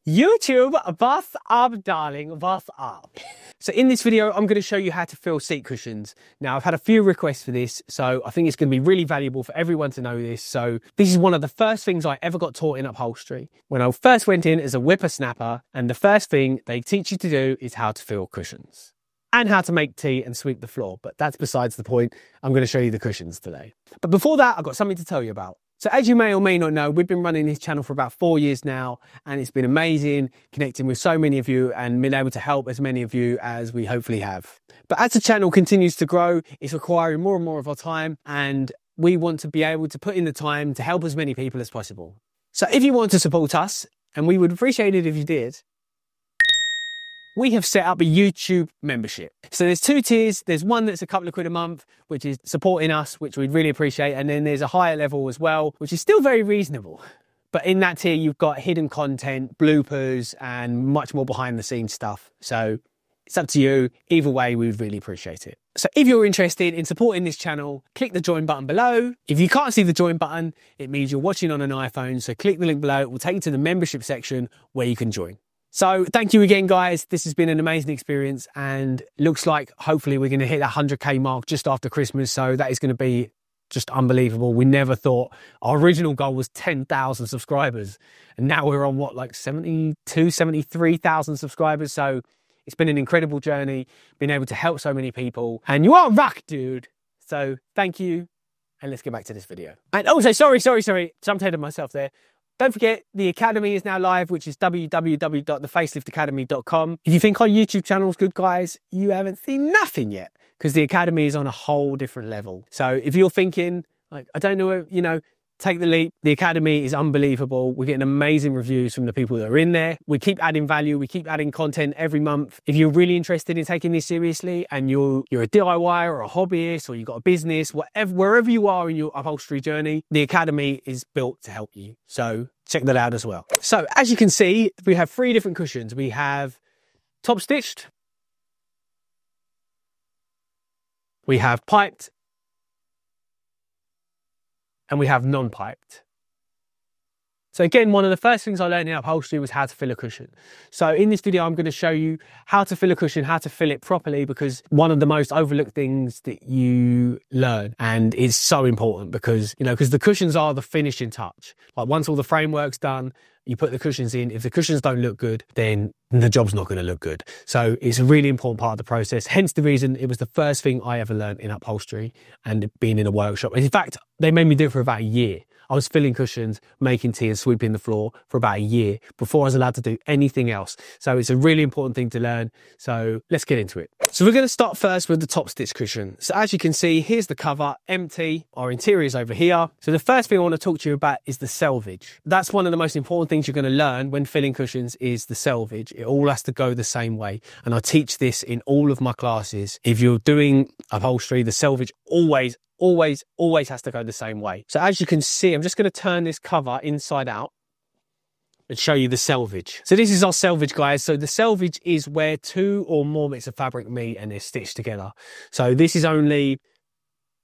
YouTube, what's up, darling? What's up? So in this video, I'm going to show you how to fill seat cushions. Now, I've had a few requests for this, so I think it's going to be really valuable for everyone to know this. So this is one of the first things I ever got taught in upholstery. When I first went in as a whippersnapper, and the first thing they teach you to do is how to fill cushions and how to make tea and sweep the floor. But that's besides the point. I'm going to show you the cushions today. But before that, I've got something to tell you about. So as you may or may not know, we've been running this channel for about 4 years now, and it's been amazing connecting with so many of you and being able to help as many of you as we hopefully have. But as the channel continues to grow, it's requiring more and more of our time, and we want to be able to put in the time to help as many people as possible. So if you want to support us, and we would appreciate it if you did, we have set up a YouTube membership. So there's 2 tiers. There's one that's a couple of quid a month, which is supporting us, which we'd really appreciate. And then there's a higher level as well, which is still very reasonable. But in that tier, you've got hidden content, bloopers, and much more behind the scenes stuff. So it's up to you. Either way, we would really appreciate it. So if you're interested in supporting this channel, click the join button below. If you can't see the join button, it means you're watching on an iPhone. So click the link below. It will take you to the membership section where you can join. So thank you again, guys. This has been an amazing experience, and looks like hopefully we're going to hit that 100K mark just after Christmas. So that is going to be just unbelievable. We never thought our original goal was 10,000 subscribers, and now we're on what, like 73,000 subscribers. So it's been an incredible journey, being able to help so many people, and you are a rock, dude. So thank you. And let's get back to this video. And also, sorry, jumped ahead of myself there. Don't forget, the Academy is now live, which is www.thefacelifticademy.com. If you think our YouTube channel is good, guys, you haven't seen nothing yet, because the Academy is on a whole different level. So if you're thinking, like, I don't know, take the leap. The Academy is unbelievable. We're getting amazing reviews from the people that are in there. We keep adding value. We keep adding content every month. If you're really interested in taking this seriously, and you're a DIY or a hobbyist, or you've got a business, wherever you are in your upholstery journey, the Academy is built to help you. So check that out as well. So as you can see, we have 3 different cushions. We have top stitched, we have piped, and we have non-piped. So again, one of the first things I learned in upholstery was how to fill a cushion. So in this video, I'm going to show you how to fill a cushion, how to fill it properly, because one of the most overlooked things that you learn, and it's so important because, because the cushions are the finishing touch. Like once all the framework's done, you put the cushions in. If the cushions don't look good, then the job's not going to look good. So it's a really important part of the process. Hence the reason it was the first thing I ever learned in upholstery and being in a workshop. And in fact, they made me do it for about a year. I was filling cushions, making tea and sweeping the floor for about a year before I was allowed to do anything else. So it's a really important thing to learn. So let's get into it. So we're going to start first with the top stitch cushion. So as you can see, here's the cover, empty. Our interior's over here. So the first thing I want to talk to you about is the selvage. That's one of the most important things you're going to learn when filling cushions is the selvage. It all has to go the same way. And I teach this in all of my classes. If you're doing upholstery, the selvage always has to go the same way. So as you can see, I'm just going to turn this cover inside out and show you the selvage. So this is our selvage, guys. So the selvage is where 2 or more bits of fabric meet and they're stitched together. So this is only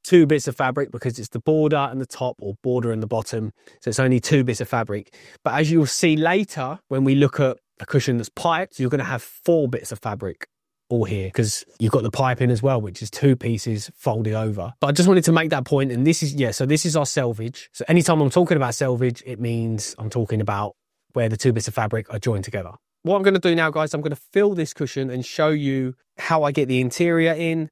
2 bits of fabric because it's the border and the top, or border and the bottom. So it's only 2 bits of fabric. But as you'll see later, when we look at a cushion that's piped, you're going to have 4 bits of fabric all here, because you've got the piping as well, which is 2 pieces folded over. But I just wanted to make that point, and this is, so this is our selvage. So anytime I'm talking about selvage, it means I'm talking about where the 2 bits of fabric are joined together. What I'm going to do now, guys, I'm going to fill this cushion and show you how I get the interior in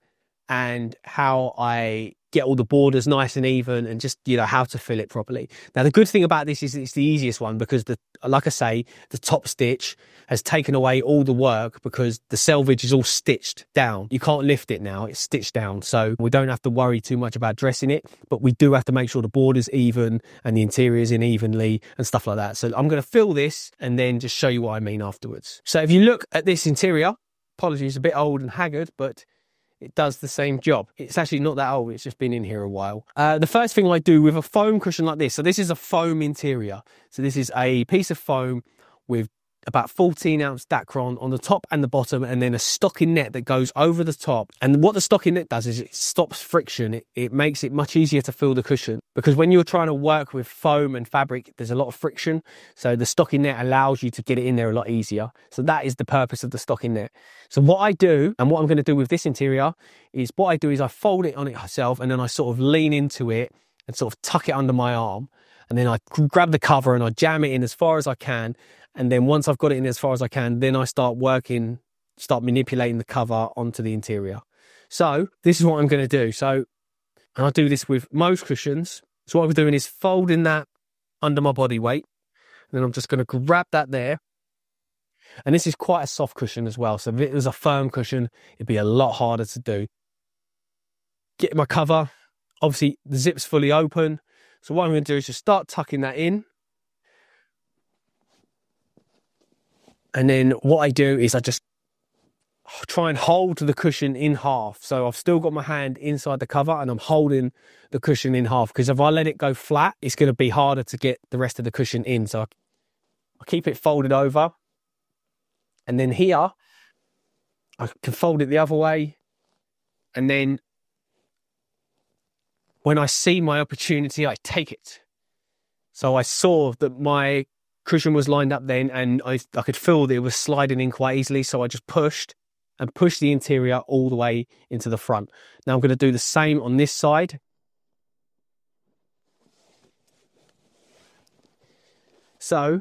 and how I get all the borders nice and even, and just, how to fill it properly. Now, the good thing about this is it's the easiest one, because like I say, the top stitch has taken away all the work because the selvage is all stitched down. You can't lift it now, it's stitched down. So we don't have to worry too much about dressing it, but we do have to make sure the border's even and the interior's in evenly and stuff like that. So I'm going to fill this and then just show you what I mean afterwards. So if you look at this interior, apologies, a bit old and haggard, but it does the same job. It's actually not that old, it's just been in here a while. The first thing I do with a foam cushion like this, so this is a foam interior. So this is a piece of foam with about 14-ounce Dacron on the top and the bottom, and then a stocking net that goes over the top. And what the stocking net does is it stops friction. It makes it much easier to fill the cushion, because when you're trying to work with foam and fabric, there's a lot of friction. So the stocking net allows you to get it in there a lot easier. So that is the purpose of the stocking net. So what I do, and what I'm going to do with this interior, is I fold it on it myself, and then I sort of lean into it and sort of tuck it under my arm. And then I grab the cover and I jam it in as far as I can. And then once I've got it in as far as I can, then I start manipulating the cover onto the interior. So this is what I'm going to do. So, and I do this with most cushions. So what I'm doing is folding that under my body weight. And then I'm just going to grab that there. And this is quite a soft cushion as well. So if it was a firm cushion, it'd be a lot harder to do. Get my cover. Obviously, the zip's fully open. So what I'm going to do is just start tucking that in. And then what I do is I just try and hold the cushion in half. So I've still got my hand inside the cover and I'm holding the cushion in half, because if I let it go flat, it's going to be harder to get the rest of the cushion in. So I keep it folded over. And then here, I can fold it the other way. And then when I see my opportunity, I take it. So I saw that my cushion was lined up then, and I could feel that it was sliding in quite easily. So I just pushed the interior all the way into the front. Now I'm going to do the same on this side. So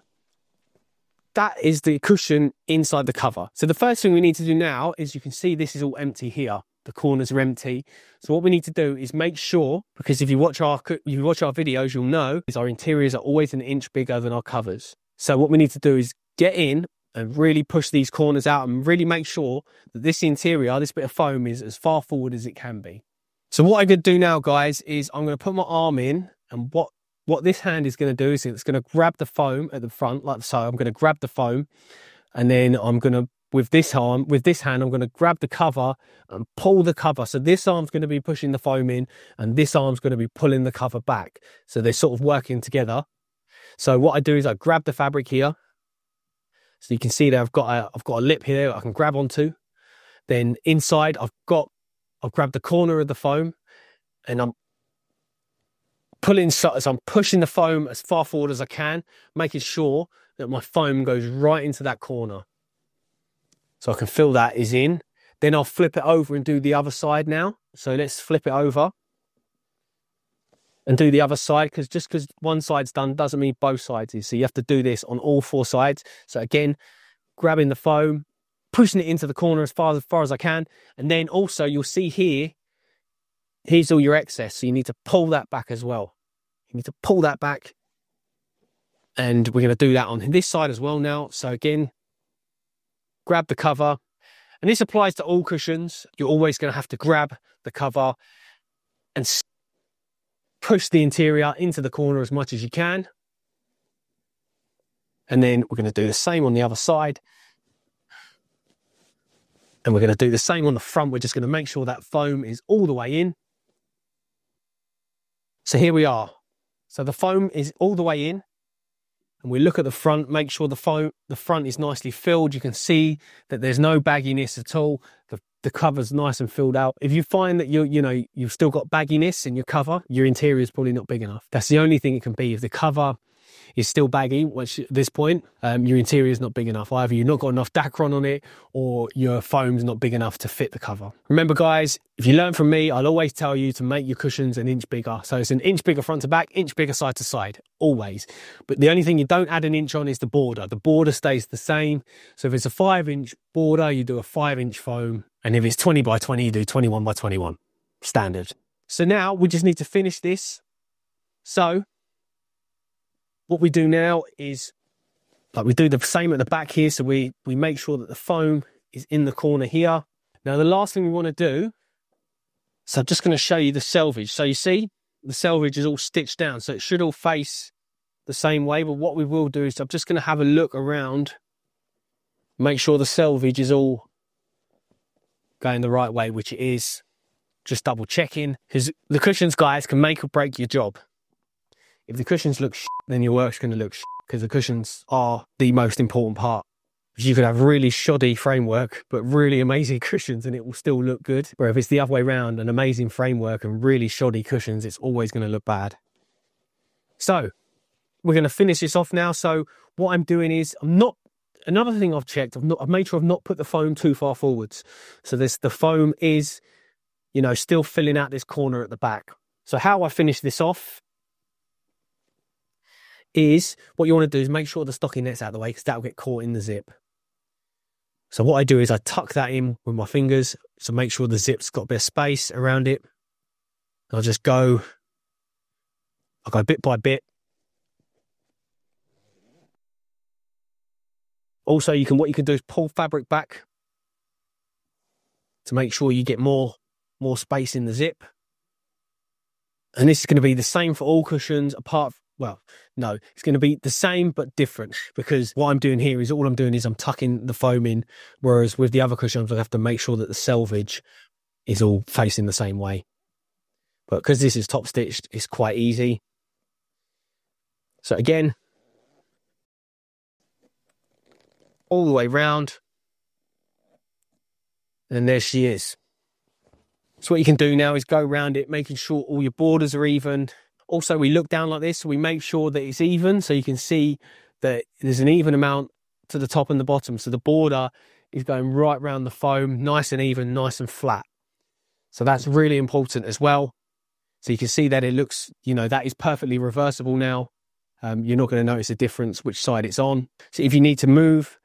that is the cushion inside the cover. So the first thing we need to do now is, you can see this is all empty here. The corners are empty. So what we need to do is make sure, because if you watch our videos, you'll know is our interiors are always an inch bigger than our covers. So what we need to do is get in and really push these corners out and really make sure that this interior, this bit of foam, is as far forward as it can be. So what I'm going to do now, guys, is I'm going to put my arm in, and what this hand is going to do is it's going to grab the foam at the front, like so. I'm going to grab the foam, and then I'm going to, with this hand, I'm going to grab the cover and pull the cover. So this arm's going to be pushing the foam in, and this arm's going to be pulling the cover back. So they're sort of working together. So what I do is I grab the fabric here. So you can see that I've got a lip here I can grab onto. Then inside I've grabbed the corner of the foam, and I'm pushing the foam as far forward as I can, making sure that my foam goes right into that corner. So I can feel that is in. Then I'll flip it over and do the other side now. So let's flip it over and do the other side, because just because one side's done doesn't mean both sides is. So you have to do this on all four sides. So again, grabbing the foam, pushing it into the corner as far as I can. And then also you'll see here's all your excess. So you need to pull that back as well. You need to pull that back. And we're going to do that on this side as well now. So again, grab the cover. And this applies to all cushions. You're always going to have to grab the cover and push the interior into the corner as much as you can. And then we're going to do the same on the other side. And we're going to do the same on the front. We're just going to make sure that foam is all the way in. So here we are. So the foam is all the way in. And we look at the front, make sure the front is nicely filled. You can see that there's no bagginess at all. The cover's nice and filled out. If you find that you've still got bagginess in your cover, your interior is probably not big enough. That's the only thing it can be. If the cover is still baggy, which at this point, your interior is not big enough. Either you've not got enough Dacron on it, or your foam's not big enough to fit the cover. Remember, guys, if you learn from me, I'll always tell you to make your cushions an inch bigger. So it's an inch bigger front to back, inch bigger side to side, always. But the only thing you don't add an inch on is the border. The border stays the same. So if it's a 5-inch border, you do a 5-inch foam. And if it's 20 by 20, you do 21 by 21, standard. So now we just need to finish this. So what we do now is, like, we do the same at the back here. So we make sure that the foam is in the corner here. Now, the last thing we want to do, so I'm just going to show you the selvage. So you see the selvage is all stitched down. So it should all face the same way. But what we will do is I'm just going to have a look around, make sure the selvage is all going the right way, which it is. Just double checking, because the cushions, guys, can make or break your job. If the cushions look shit, then your work's going to look shit, because the cushions are the most important part You could have really shoddy framework, but really amazing cushions and it will still look good. Where if it's the other way around, an amazing framework and really shoddy cushions, it's always going to look bad. So we're going to finish this off now. So what I'm doing is another thing I've checked, I've made sure I've not put the foam too far forwards. So the foam is, you know, still filling out this corner at the back. So how I finish this off is, what you want to do is make sure the stocking net's out of the way because that'll get caught in the zip. So what I do is I tuck that in with my fingers to make sure the zip's got a bit of space around it. I'll go bit by bit. Also, what you can do is pull fabric back to make sure you get more space in the zip. And this is going to be the same for all cushions well, no, it's going to be the same but different, because what I'm doing here is I'm tucking the foam in, whereas with the other cushions I have to make sure that the selvage is all facing the same way. But because this is top stitched, it's quite easy. So again, all the way round, and there she is. So what you can do now is go around it, making sure all your borders are even. Also, we look down like this, so we make sure that it's even, so you can see that there's an even amount to the top and the bottom. So the border is going right around the foam, nice and even, nice and flat. So that's really important as well. So you can see that it looks, you know, that is perfectly reversible now. You're not going to notice a difference which side it's on. So if you need to move,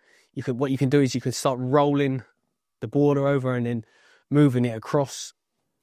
what you can do is you can start rolling the border over and then moving it across.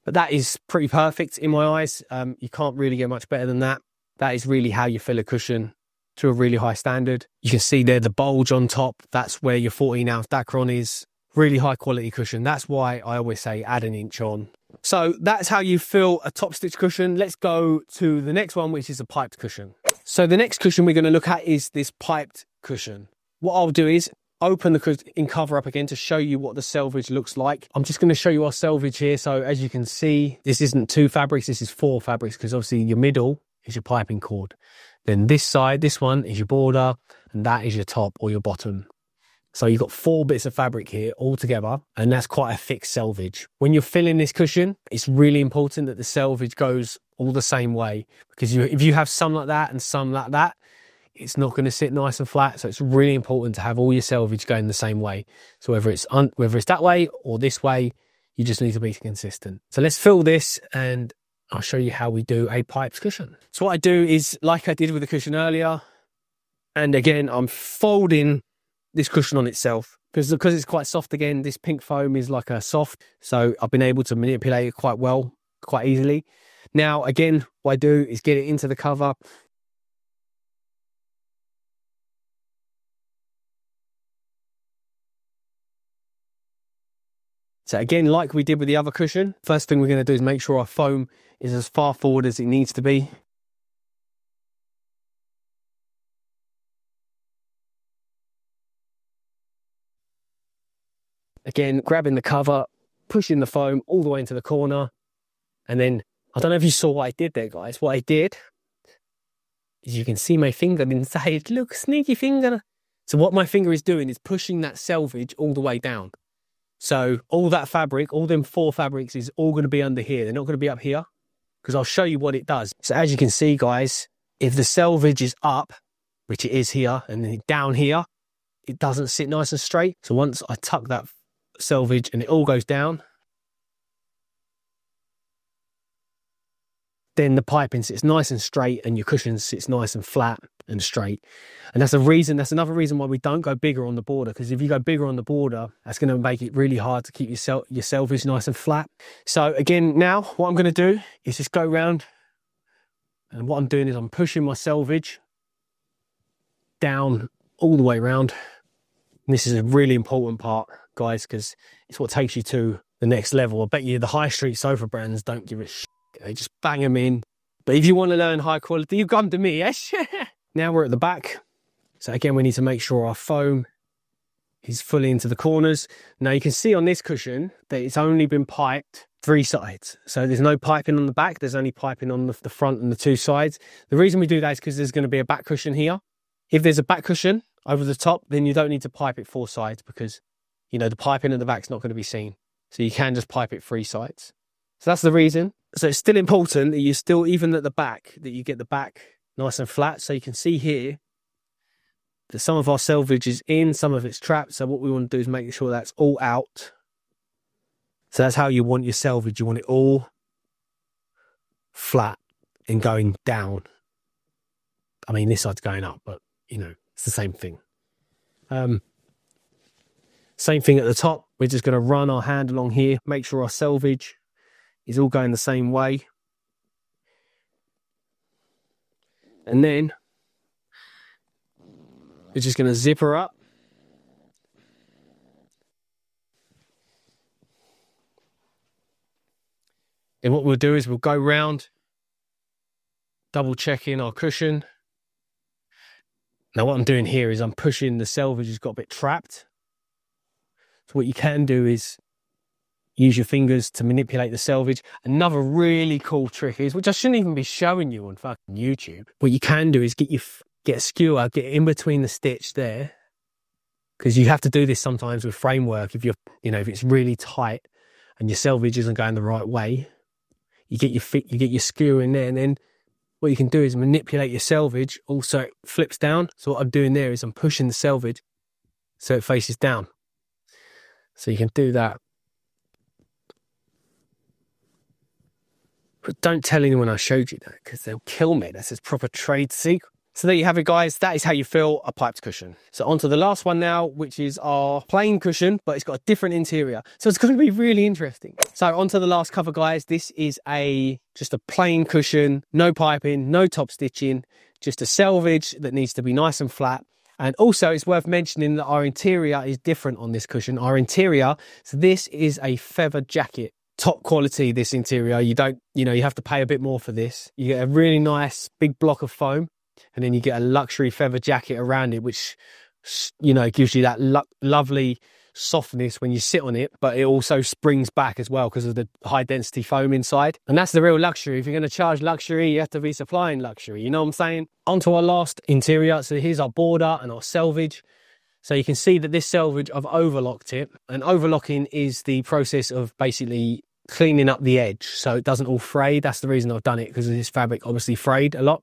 But that is pretty perfect in my eyes. You can't really get much better than that. That is really how you fill a cushion to a really high standard. You can see there the bulge on top. That's where your 14-ounce Dacron is. Really high quality cushion. That's why I always say add an inch on. So that's how you fill a top stitch cushion. Let's go to the next one, which is a piped cushion. So the next cushion we're going to look at is this piped cushion. What I'll do is open the cushion cover up again to show you what the selvage looks like. I'm just going to show you our selvage here. So as you can see, this isn't 2 fabrics, this is 4 fabrics, because obviously your middle is your piping cord. Then this side, this one is your border, and that is your top or your bottom. So you've got 4 bits of fabric here all together, and that's quite a thick selvage. When you're filling this cushion, it's really important that the selvage goes all the same way, because if you have some like that and some like that, it's not going to sit nice and flat. So it's really important to have all your selvage going the same way. So whether it's that way or this way, you just need to be consistent. So let's fill this and I'll show you how we do a piped cushion. So what I do is, like I did with the cushion earlier, and again, I'm folding this cushion on itself because it's quite soft. Again, this pink foam is like a soft, so I've been able to manipulate it quite well, quite easily. Now, again, what I do is get it into the cover. So again, like we did with the other cushion, first thing we're going to do is make sure our foam is as far forward as it needs to be. Again, grabbing the cover, pushing the foam all the way into the corner. And then, I don't know if you saw what I did there, guys. What I did is, you can see my finger inside. Look, sneaky finger. So what my finger is doing is pushing that selvage all the way down. So all that fabric, all them 4 fabrics is all going to be under here. They're not going to be up here, because I'll show you what it does. So as you can see, guys, if the selvage is up, which it is here, and then down here, it doesn't sit nice and straight. So once I tuck that selvage and it all goes down, then the piping sits nice and straight and your cushion sits nice and flat and straight. And that's another reason why we don't go bigger on the border, because if you go bigger on the border, that's going to make it really hard to keep your selvage nice and flat. So again, now what I'm going to do is just go around, and what I'm doing is I'm pushing my selvage down all the way around. And this is a really important part, guys, because it's what takes you to the next level. I bet you the high street sofa brands don't give a shit. They just bang them in. But if you want to learn high quality, you come to me, yes? Now we're at the back. So again, we need to make sure our foam is fully into the corners. Now you can see on this cushion that it's only been piped 3 sides. So there's no piping on the back. There's only piping on the front and the 2 sides. The reason we do that is because there's going to be a back cushion here. If there's a back cushion over the top, then you don't need to pipe it 4 sides because, you know, the piping at the back's not going to be seen. So you can just pipe it 3 sides. So that's the reason. So it's still important that you still, even at the back, that you get the back nice and flat. So you can see here that some of our selvage is in, some of it's trapped. So what we want to do is make sure that's all out. So that's how you want your selvage. You want it all flat and going down. I mean, this side's going up, but, you know, it's the same thing. Same thing at the top. We're just going to run our hand along here, make sure our selvage is all going the same way. And then we're just going to zip her up. And what we'll do is we'll go round, double checking our cushion. Now what I'm doing here is I'm pushing the selvage has got a bit trapped. So what you can do is use your fingers to manipulate the selvage. Another really cool trick is, which I shouldn't even be showing you on fucking YouTube. What you can do is get a skewer, get in between the stitch there, because you have to do this sometimes with framework. If if it's really tight and your selvage isn't going the right way, you get your skewer in there, and then what you can do is manipulate your selvage. Also, it flips down. So what I'm doing there is I'm pushing the selvage so it faces down. So you can do that. But don't tell anyone I showed you that, because they'll kill me. That's a proper trade secret. So there you have it, guys. That is how you fill a piped cushion. So on to the last one now, which is our plain cushion, but it's got a different interior. So it's going to be really interesting. So on to the last cover, guys. This is just a plain cushion, no piping, no top stitching, just a selvage that needs to be nice and flat. And also it's worth mentioning that our interior is different on this cushion. Our interior, so this is a feather jacket. Top quality, this interior. You have to pay a bit more for this. You get a really nice big block of foam, and then you get a luxury feather jacket around it, which, gives you that lovely softness when you sit on it, but it also springs back as well because of the high density foam inside. And that's the real luxury. If you're going to charge luxury, you have to be supplying luxury. You know what I'm saying? On to our last interior. So here's our border and our selvage. So you can see that this selvage, I've overlocked it. And overlocking is the process of basically cleaning up the edge so it doesn't all fray. That's the reason I've done it, because this fabric obviously frayed a lot.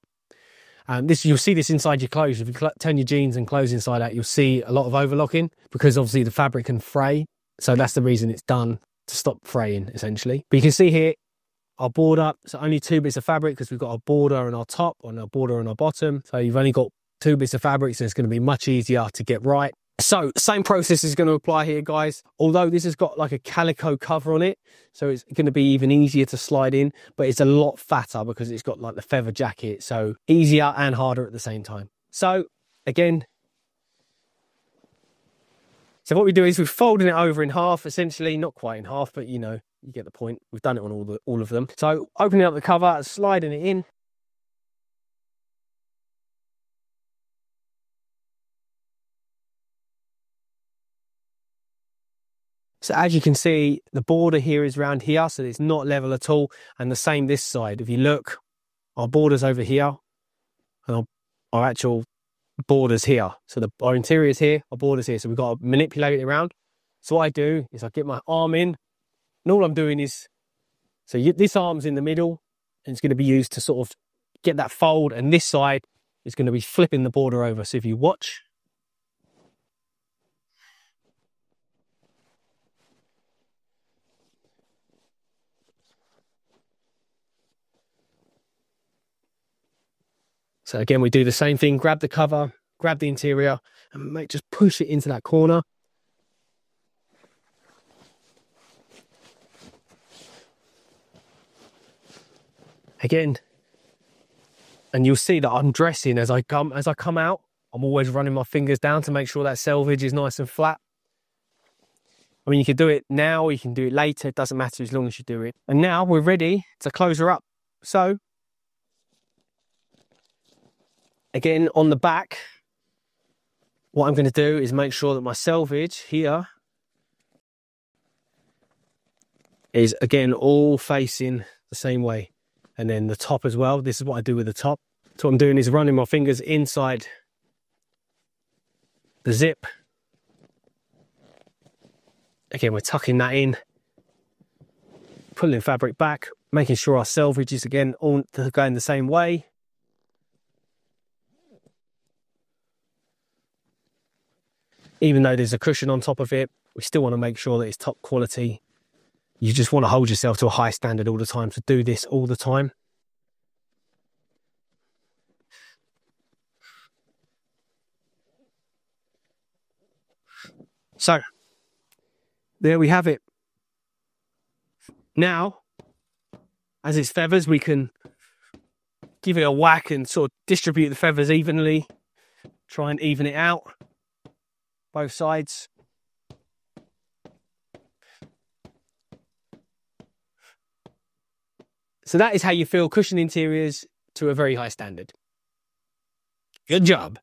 You'll see this inside your clothes. If you turn your jeans and clothes inside out, you'll see a lot of overlocking, because obviously the fabric can fray. So that's the reason it's done, to stop fraying, essentially. But you can see here, our border, so only 2 bits of fabric, because we've got our border on our top and our border on our bottom. So you've only got 2 bits of fabric, so it's going to be much easier to get right. So same process is going to apply here, guys. Although this has got like a calico cover on it, so it's going to be even easier to slide in, but it's a lot fatter because it's got like the feather jacket. So easier and harder at the same time. So again, so what we do is we're folding it over in half, essentially, not quite in half, but you get the point. We've done it on all of them. So opening up the cover, sliding it in. So as you can see, the border here is around here, so it's not level at all. And the same this side. If you look, our border's over here, and our actual border's here. So our interior is here, our border's here. So we've got to manipulate it around. So what I do is I get my arm in, and all I'm doing is, this arm's in the middle, and it's going to be used to sort of get that fold, and this side is going to be flipping the border over. So if you watch, so again, we do the same thing, grab the cover, grab the interior, and just push it into that corner. Again, and you'll see that I'm dressing as I come out. I'm always running my fingers down to make sure that selvage is nice and flat. I mean, you can do it now, or you can do it later. It doesn't matter as long as you do it. And now we're ready to close her up. So again, on the back, what I'm going to do is make sure that my selvage here is, again, all facing the same way. And then the top as well. This is what I do with the top. So what I'm doing is running my fingers inside the zip. Again, we're tucking that in, pulling fabric back, making sure our selvage is again all going the same way. Even though there's a cushion on top of it, we still want to make sure that it's top quality. You just want to hold yourself to a high standard all the time, so do this all the time. So, there we have it. Now, as it's feathers, we can give it a whack and sort of distribute the feathers evenly. Try and even it out, both sides. So that is how you fill cushion interiors to a very high standard. Good job.